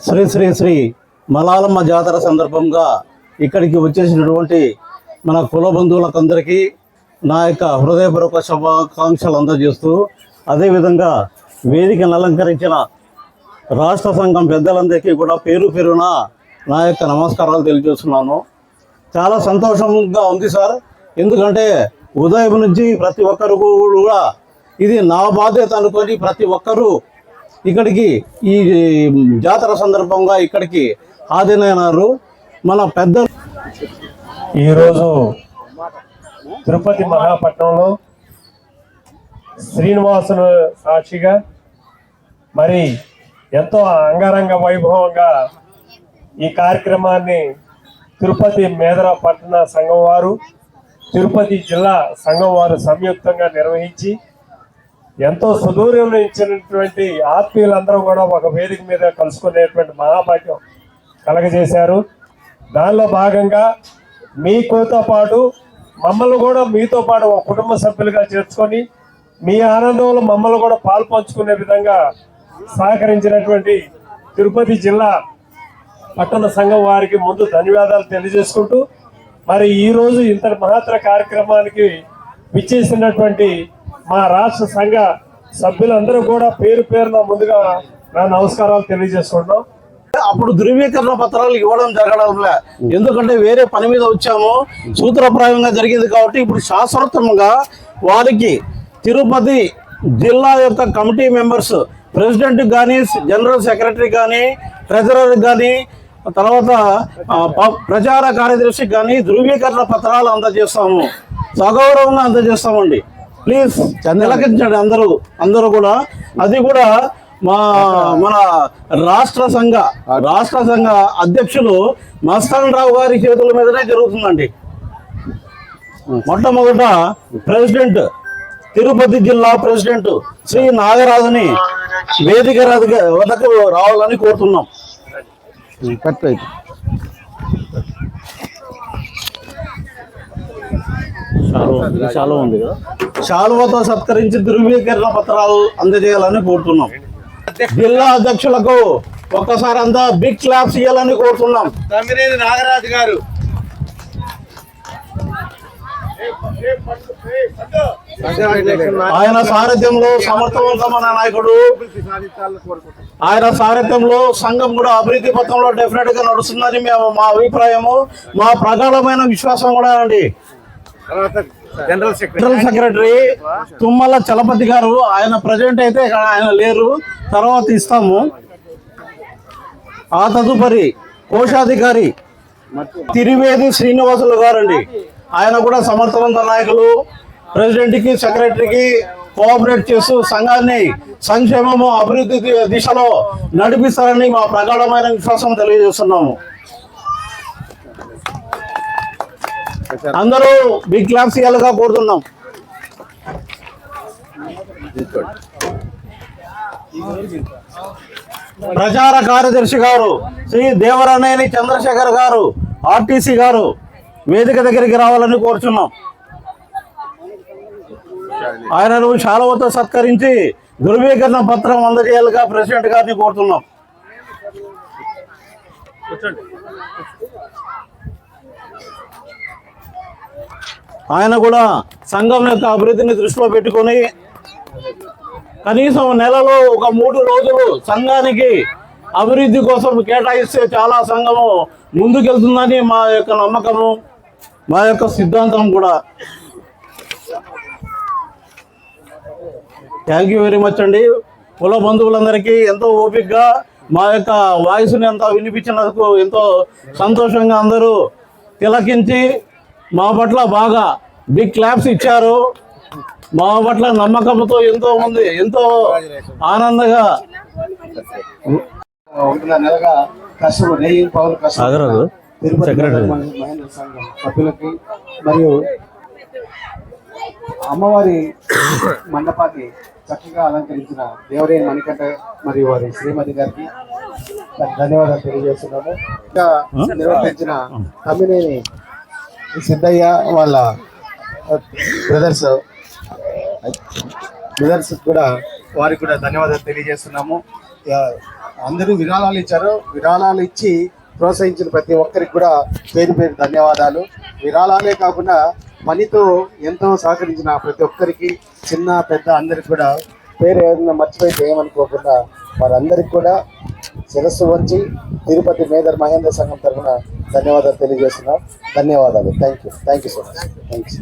శ్రీ శ్రీ శ్రీ మలాలమ్మ జాతర సందర్భంగా ఇక్కడికి వచ్చేసినటువంటి మన కుల బంధువులకందరికీ నా యొక్క హృదయపూర్వక శుభాకాంక్షలు అందజేస్తూ, అదేవిధంగా వేదికను అలంకరించిన రాష్ట్ర సంఘం పెద్దలందరికీ కూడా పేరు పేరున నా యొక్క నమస్కారాలు తెలియజేస్తున్నాను. చాలా సంతోషంగా ఉంది సార్. ఎందుకంటే ఉదయం నుంచి ప్రతి ఒక్కరు కూడా ఇది నా బాధ్యత అనుకొని ప్రతి ఒక్కరూ ఇక్కడికి ఈ జాతర సందర్భంగా ఇక్కడికి హాజరైనారు. మన పెద్దలు ఈరోజు తిరుపతి మహాపట్నంలో శ్రీనివాసును సాక్షిగా మరి ఎంతో అంగరంగ వైభవంగా ఈ కార్యక్రమాన్ని తిరుపతి మేదర పట్టణ సంఘం వారు, తిరుపతి జిల్లా సంఘం వారు సంయుక్తంగా నిర్వహించి ఎంతో సుదూరంలో ఇచ్చినటువంటి ఆత్మీయులందరూ కూడా ఒక వేదిక మీద కలుసుకునేటువంటి మహాభాగ్యం కలగజేశారు. దానిలో భాగంగా మీతో పాటు మమ్మల్ని కూడా మీతో పాటు ఒక కుటుంబ సభ్యులుగా చేర్చుకొని మీ ఆనందంలో మమ్మల్ని కూడా పాలు పంచుకునే విధంగా సహకరించినటువంటి తిరుపతి జిల్లా పట్టణ సంఘం వారికి ముందు ధన్యవాదాలు తెలియజేసుకుంటూ, మరి ఈరోజు ఇంతటి మహత్తర కార్యక్రమానికి విచ్చేసినటువంటి మా రాష్ట్ర సంఘ సభ్యులందరూ కూడా పేరు పేరున ముందుగా నా నమస్కారాలు తెలియజేసుకుంటున్నాం. అప్పుడు ధృవీకరణ పత్రాలు ఇవ్వడం జరగడంలే, ఎందుకంటే వేరే పని మీద వచ్చాము, సూత్రప్రాయంగా జరిగింది కాబట్టి ఇప్పుడు శాశ్వతంగా వారికి తిరుపతి జిల్లా యొక్క కమిటీ మెంబర్స్, ప్రెసిడెంట్ కానీ, జనరల్ సెక్రటరీ కానీ, ట్రెజరర్ కానీ, తర్వాత ప్రచార కార్యదర్శికి కానీ ధృవీకరణ పత్రాలు అందజేస్తాము, సగౌరవంగా అందజేస్తామండి. ప్లీజ్ తిలకించండి అందరూ కూడా. అది కూడా మన రాష్ట్ర సంఘ అధ్యక్షులు మస్తాన్ రావు గారి చేతుల మీదనే జరుగుతుందండి. మొట్టమొదట ప్రెసిడెంట్, తిరుపతి జిల్లా ప్రెసిడెంట్ శ్రీ నాగరాజుని వేదిక వద్దకు రావాలని కోరుతున్నాం. శాలువ ఉంది కదా, శాలువతో సత్కరించి ధృవీకరణ పత్రాలు అందజేయాలని కోరుతున్నాం. జిల్లా అధ్యక్షులకు ఒక్కసారి అంతా బిగ్ క్లాప్స్ ఇవ్వాలని కోరుతున్నాం. తమ్మినేని నాగరాజు గారు ఆయన సారథ్యంలో సమర్థవంతమైన నాయకుడు, ఆయన సారథ్యంలో సంఘం కూడా అభివృద్ధి పథంలో డెఫినెట్ గా నడుస్తుందని మా అభిప్రాయము, మా ప్రగాఢమైన విశ్వాసం కూడా అండి. జనరల్ సెక్రటరీ తుమ్మల చలపతి గారు, ఆయన ప్రజెంట్ అయితే ఆయన లేరు, తర్వాత ఇస్తాము. ఆ తదుపరి కోశాధికారి తిరువేది శ్రీనివాసులు గారండి, ఆయన కూడా సమర్థవంత నాయకులు, ప్రెసిడెంట్ కి సెక్రటరీకి కోఆపరేట్ చేస్తూ సంఘాన్ని సంక్షేమము అభివృద్ధి దిశలో నడిపిస్తారని మా ప్రగాఢమైన విశ్వాసం తెలియజేస్తున్నాము. అందరూ బిగ్ క్లాప్స్ ఇవ్వాలిగా కోరుతున్నాం. ప్రచార కార్యదర్శి గారు శ్రీ దేవరనేని చంద్రశేఖర్ గారు, ఆర్టీసీ గారు వేదిక దగ్గరికి రావాలని కోరుచున్నాం. ఆయనను శాలువతో సత్కరించి ధృవీకరణ పత్రం అందజేయాలిగా ప్రెసిడెంట్ గారిని కోరుతున్నాం. ఆయన కూడా సంఘం యొక్క అభివృద్ధిని దృష్టిలో పెట్టుకొని కనీసం నెలలో ఒక 3 రోజులు సంఘానికి అభివృద్ధి కోసం కేటాయిస్తే చాలా సంఘము ముందుకెళ్తుందని మా యొక్క నమ్మకము, మా యొక్క సిద్ధాంతం కూడా. థ్యాంక్ యూ వెరీ మచ్ అండి. కుల బంధువులందరికీ ఎంతో ఓపికగా మా యొక్క వాయిస్ని అంతా వినిపించినందుకు ఎంతో సంతోషంగా అందరూ తిలకించి మా పట్ల బాగా బిగ్ క్లాప్స్ ఇచ్చారు. మా పట్ల నమ్మకంతో ఎంతో ఆనందంగా ఒకటిన్నర నెలగా కష్టం నెయ్యి పౌరులు కష్టం తిరుపతి మహేంద్ర సంఘం సభ్యులకి మరియు అమ్మవారి మండపాన్ని చక్కగా అలంకరించిన దేవరేని మణికంఠ మరియు వారి శ్రీమతి గారికి ధన్యవాదాలు తెలియజేస్తున్నాము. ఇంకా నిర్వర్తించిన తమ్మినేని సిద్ధయ్య వాళ్ళ బ్రదర్స్ కూడా వారికి కూడా ధన్యవాదాలు తెలియజేస్తున్నాము. అందరూ విరాళాలు ఇచ్చారు. విరాళాలు ఇచ్చి ప్రోత్సహించిన ప్రతి ఒక్కరికి కూడా పేరు పేరు ధన్యవాదాలు. విరాళాలే కాకుండా మనీతో ఎంతో సహకరించిన ప్రతి ఒక్కరికి చిన్న పెద్ద అందరికి కూడా పేరు ఏదైనా మర్చిపోయి ఏమనుకోకుండా వారందరికీ కూడా శిరస్సు వచ్చి తిరుపతి మేదర్ మహేంద్ర సంఘం తరఫున ధన్యవాదాలు తెలియజేస్తున్నాం. ధన్యవాదాలు. Thank you so much. Thanks.